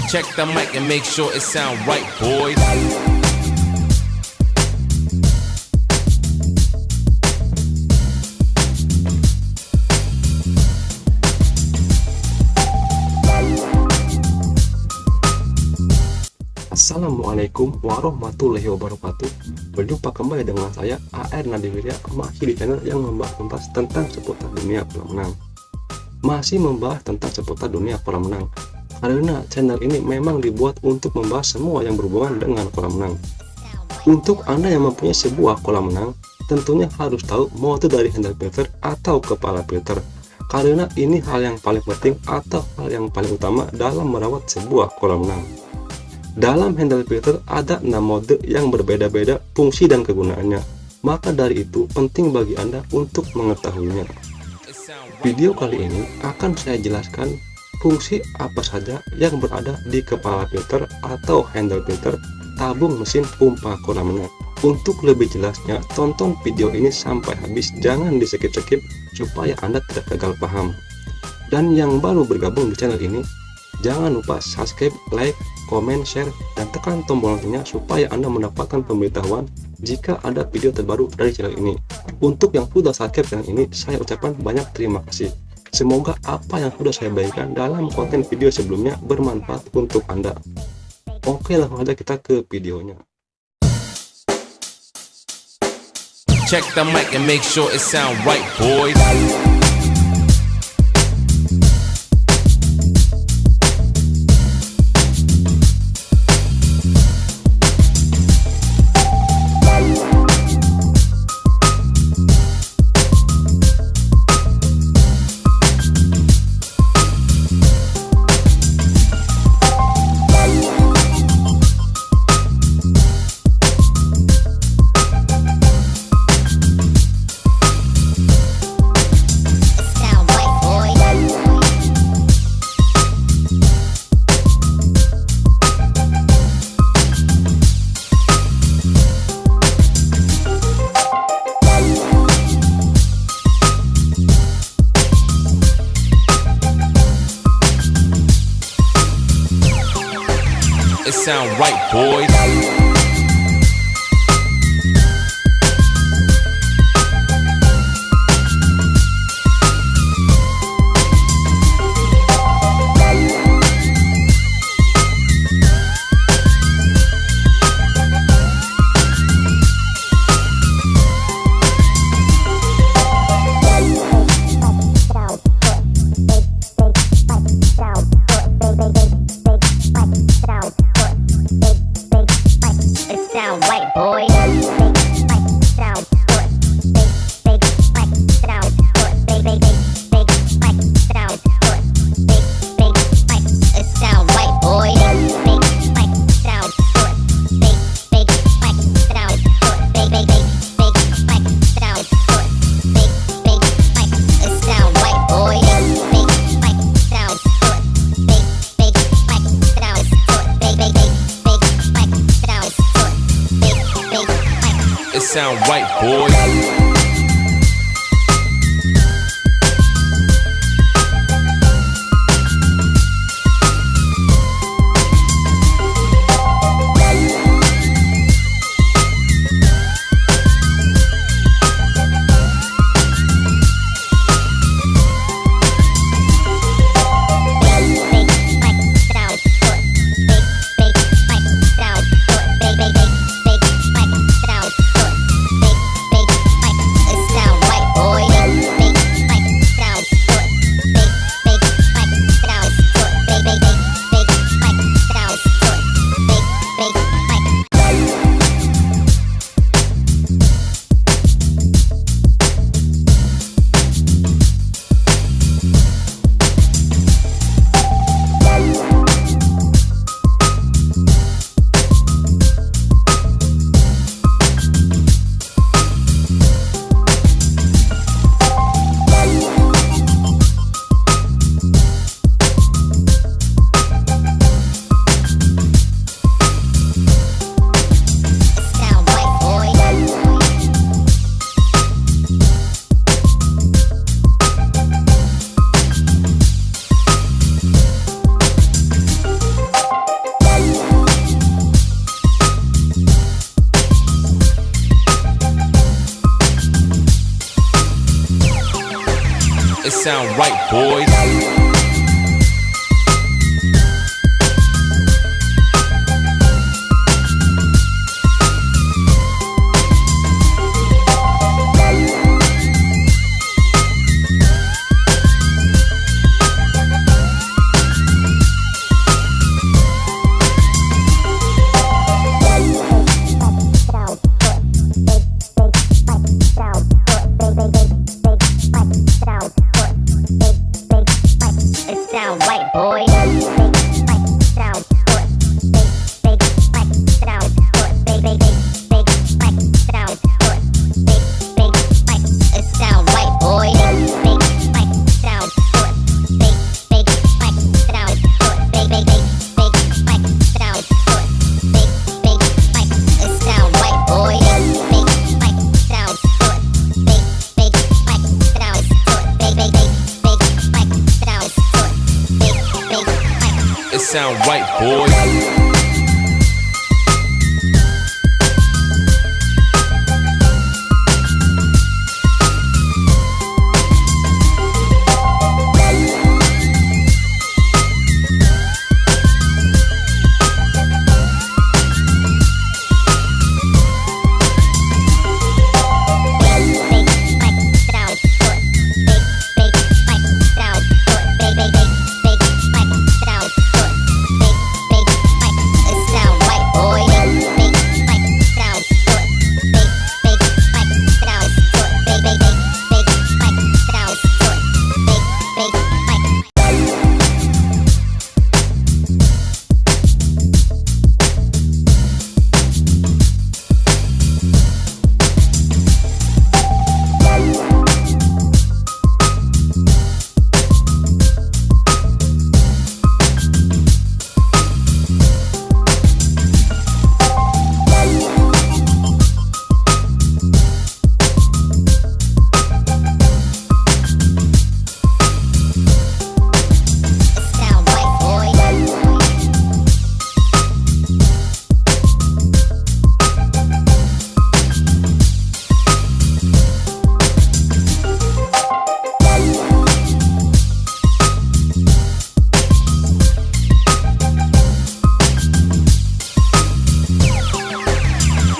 Check the mic and make sure it sound right, boys. Assalamualaikum warahmatullahi wabarakatuh. Berjumpa kembali dengan saya AR Nadiwirya, masih di channel yang membahas tuntas tentang seputar dunia kolam renang. Masih membahas tentang seputar dunia kolam renang, karena channel ini memang dibuat untuk membahas semua yang berhubungan dengan kolam renang. Untuk Anda yang mempunyai sebuah kolam renang, tentunya harus tahu mode dari handle filter atau kepala filter, karena ini hal yang paling penting atau hal yang paling utama dalam merawat sebuah kolam renang. Dalam handle filter ada 6 mode yang berbeda-beda fungsi dan kegunaannya, maka dari itu penting bagi Anda untuk mengetahuinya. Video kali ini akan saya jelaskan fungsi apa saja yang berada di kepala filter atau handle filter tabung mesin pompa kolam renang. Untuk lebih jelasnya, tonton video ini sampai habis, jangan di skip-skip supaya Anda tidak gagal paham. Dan yang baru bergabung di channel ini, jangan lupa subscribe, like, komen, share, dan tekan tombol loncengnya supaya Anda mendapatkan pemberitahuan jika ada video terbaru dari channel ini. Untuk yang sudah subscribe channel ini, saya ucapkan banyak terima kasih. Semoga apa yang sudah saya bagikan dalam konten video sebelumnya bermanfaat untuk Anda. Oke, langsung saja kita ke videonya. Check the mic and make sure it sound right, boys. It sound right, boys. It sound right, boys. sound right, boys. It sound right, boys.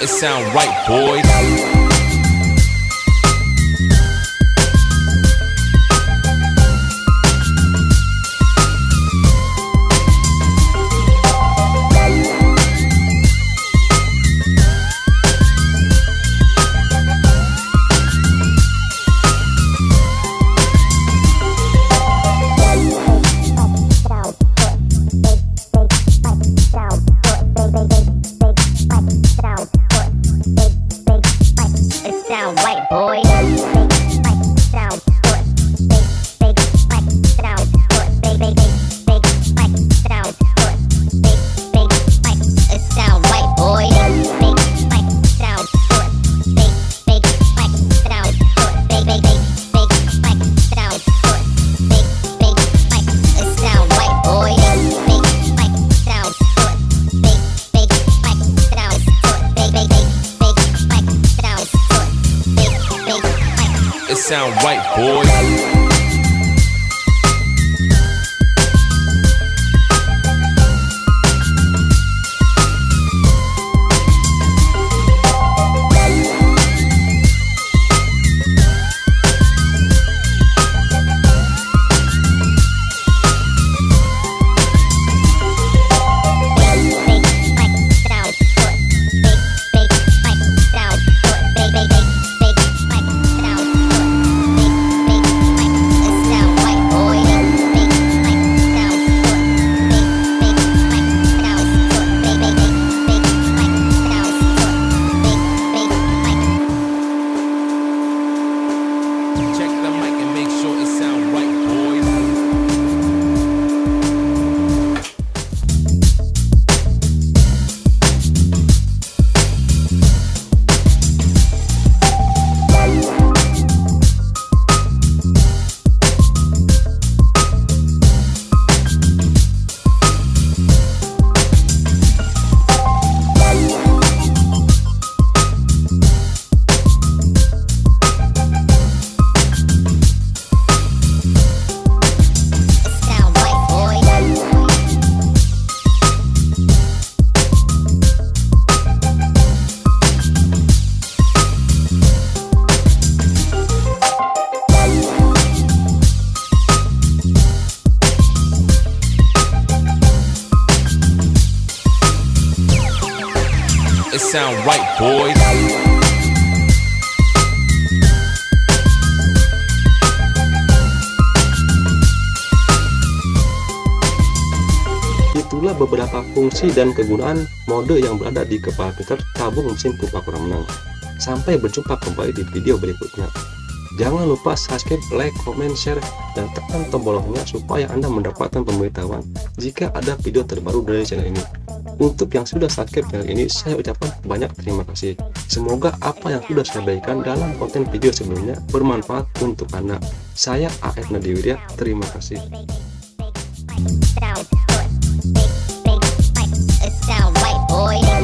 It sound right, boys. It sound right, boys. sound right, boys. Itulah beberapa fungsi dan kegunaan mode yang berada di kepala filter tabung mesin pompa kolam renang. Sampai berjumpa kembali di video berikutnya. Jangan lupa subscribe, like, comment, share, dan tekan tombol loncengnya supaya Anda mendapatkan pemberitahuan jika ada video terbaru dari channel ini. Untuk yang sudah subscribe channel ini, saya ucapkan banyak terima kasih. Semoga apa yang sudah saya berikan dalam konten video sebelumnya bermanfaat untuk Anda. Saya A.R. Nadiwirya, terima kasih. Sound right, boy.